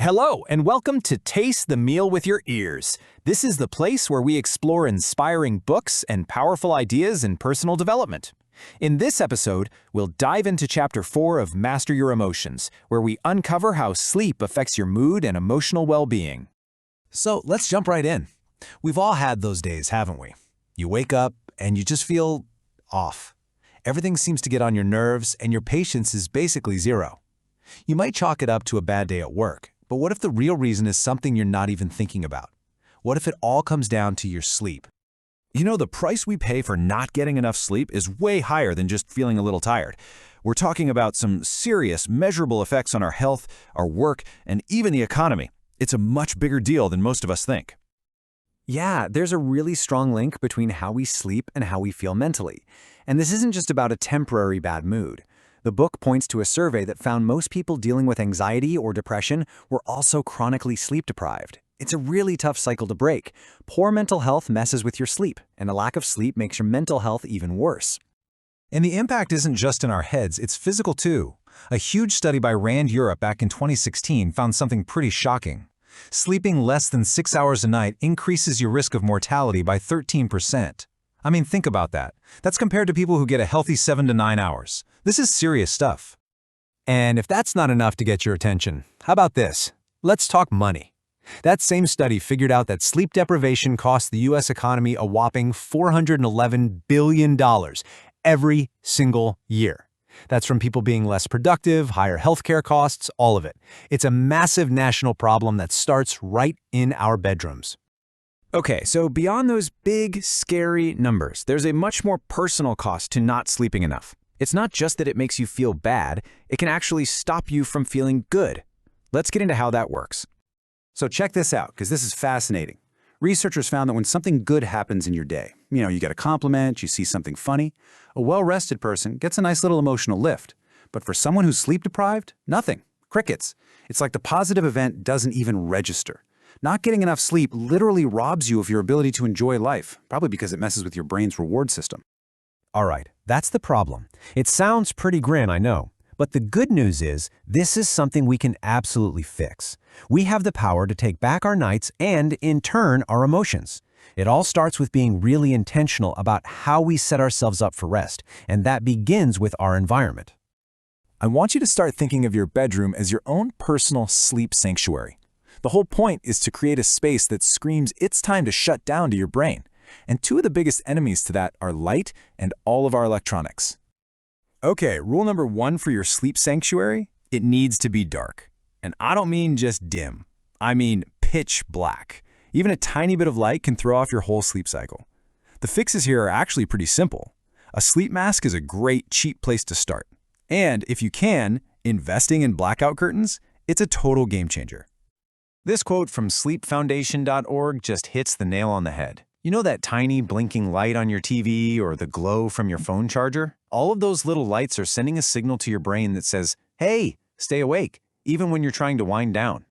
Hello, and welcome to Taste the Meal with Your Ears. This is the place where we explore inspiring books and powerful ideas in personal development. In this episode, we'll dive into Chapter 4 of Master Your Emotions, where we uncover how sleep affects your mood and emotional well-being. So let's jump right in. We've all had those days, haven't we? You wake up and you just feel off. Everything seems to get on your nerves and your patience is basically zero. You might chalk it up to a bad day at work, but what if the real reason is something you're not even thinking about? What if it all comes down to your sleep? You know, the price we pay for not getting enough sleep is way higher than just feeling a little tired. We're talking about some serious, measurable effects on our health, our work, and even the economy. It's a much bigger deal than most of us think. Yeah, there's a really strong link between how we sleep and how we feel mentally. And this isn't just about a temporary bad mood. The book points to a survey that found most people dealing with anxiety or depression were also chronically sleep deprived. It's a really tough cycle to break. Poor mental health messes with your sleep, and a lack of sleep makes your mental health even worse. And the impact isn't just in our heads, it's physical too. A huge study by Rand Europe back in 2016 found something pretty shocking. Sleeping less than 6 hours a night increases your risk of mortality by 13%. I mean, think about that. That's compared to people who get a healthy 7 to 9 hours. This is serious stuff. And if that's not enough to get your attention, how about this? Let's talk money. That same study figured out that sleep deprivation costs the U.S. economy a whopping $411 billion every single year. That's from people being less productive, higher healthcare costs, all of it. It's a massive national problem that starts right in our bedrooms. Okay, so beyond those big, scary numbers, there's a much more personal cost to not sleeping enough. It's not just that it makes you feel bad, it can actually stop you from feeling good. Let's get into how that works. So check this out, because this is fascinating. Researchers found that when something good happens in your day, you get a compliment, you see something funny, a well-rested person gets a nice little emotional lift. But for someone who's sleep-deprived, nothing. Crickets. It's like the positive event doesn't even register. Not getting enough sleep literally robs you of your ability to enjoy life, probably because it messes with your brain's reward system. All right, that's the problem. It sounds pretty grim, I know. But the good news is, this is something we can absolutely fix. We have the power to take back our nights and, in turn, our emotions. It all starts with being really intentional about how we set ourselves up for rest, and that begins with our environment. I want you to start thinking of your bedroom as your own personal sleep sanctuary. The whole point is to create a space that screams it's time to shut down to your brain. And two of the biggest enemies to that are light and all of our electronics. Okay, rule number 1 for your sleep sanctuary, it needs to be dark. And I don't mean just dim. I mean pitch black. Even a tiny bit of light can throw off your whole sleep cycle. The fixes here are actually pretty simple. A sleep mask is a great, cheap place to start. And if you can, investing in blackout curtains, it's a total game changer. This quote from sleepfoundation.org just hits the nail on the head. You know that tiny blinking light on your TV or the glow from your phone charger? All of those little lights are sending a signal to your brain that says, hey, stay awake, even when you're trying to wind down.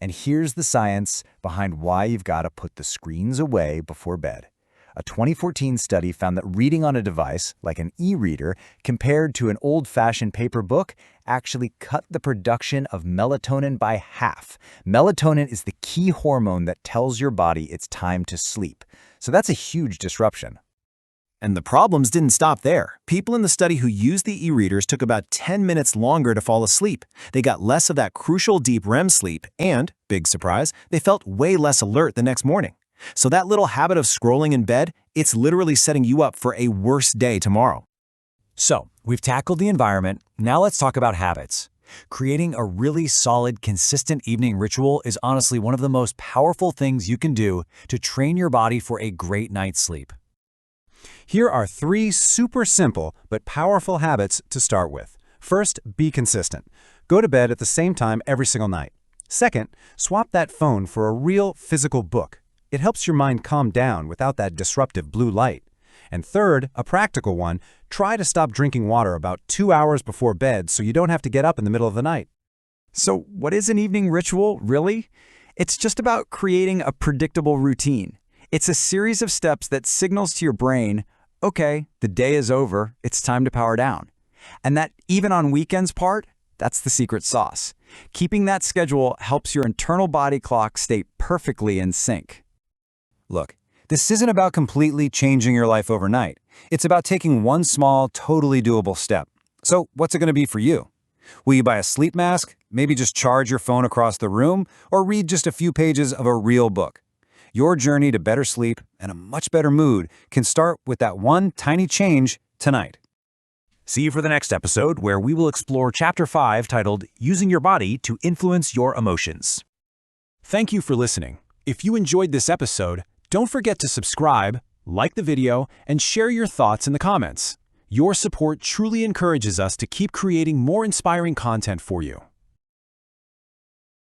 And here's the science behind why you've got to put the screens away before bed. A 2014 study found that reading on a device, like an e-reader, compared to an old-fashioned paper book, actually cut the production of melatonin by half. Melatonin is the key hormone that tells your body it's time to sleep. So that's a huge disruption. And the problems didn't stop there. People in the study who used the e-readers took about 10 minutes longer to fall asleep. They got less of that crucial deep REM sleep and, big surprise, they felt way less alert the next morning. So that little habit of scrolling in bed, it's literally setting you up for a worse day tomorrow. So, we've tackled the environment, now let's talk about habits. Creating a really solid, consistent evening ritual is honestly one of the most powerful things you can do to train your body for a great night's sleep. Here are 3 super simple but powerful habits to start with. First, be consistent. Go to bed at the same time every single night. Second, swap that phone for a real physical book. It helps your mind calm down without that disruptive blue light. And third, a practical one, try to stop drinking water about 2 hours before bed so you don't have to get up in the middle of the night. So what is an evening ritual, really? It's just about creating a predictable routine. It's a series of steps that signals to your brain, okay, the day is over, it's time to power down. And that even on weekends part, that's the secret sauce. Keeping that schedule helps your internal body clock stay perfectly in sync. Look, this isn't about completely changing your life overnight. It's about taking one small, totally doable step. So what's it going to be for you? Will you buy a sleep mask, maybe just charge your phone across the room, or read just a few pages of a real book? Your journey to better sleep and a much better mood can start with that one tiny change tonight. See you for the next episode, where we will explore Chapter 5 titled Using Your Body to Influence Your Emotions. Thank you for listening. If you enjoyed this episode, don't forget to subscribe, like the video, and share your thoughts in the comments. Your support truly encourages us to keep creating more inspiring content for you.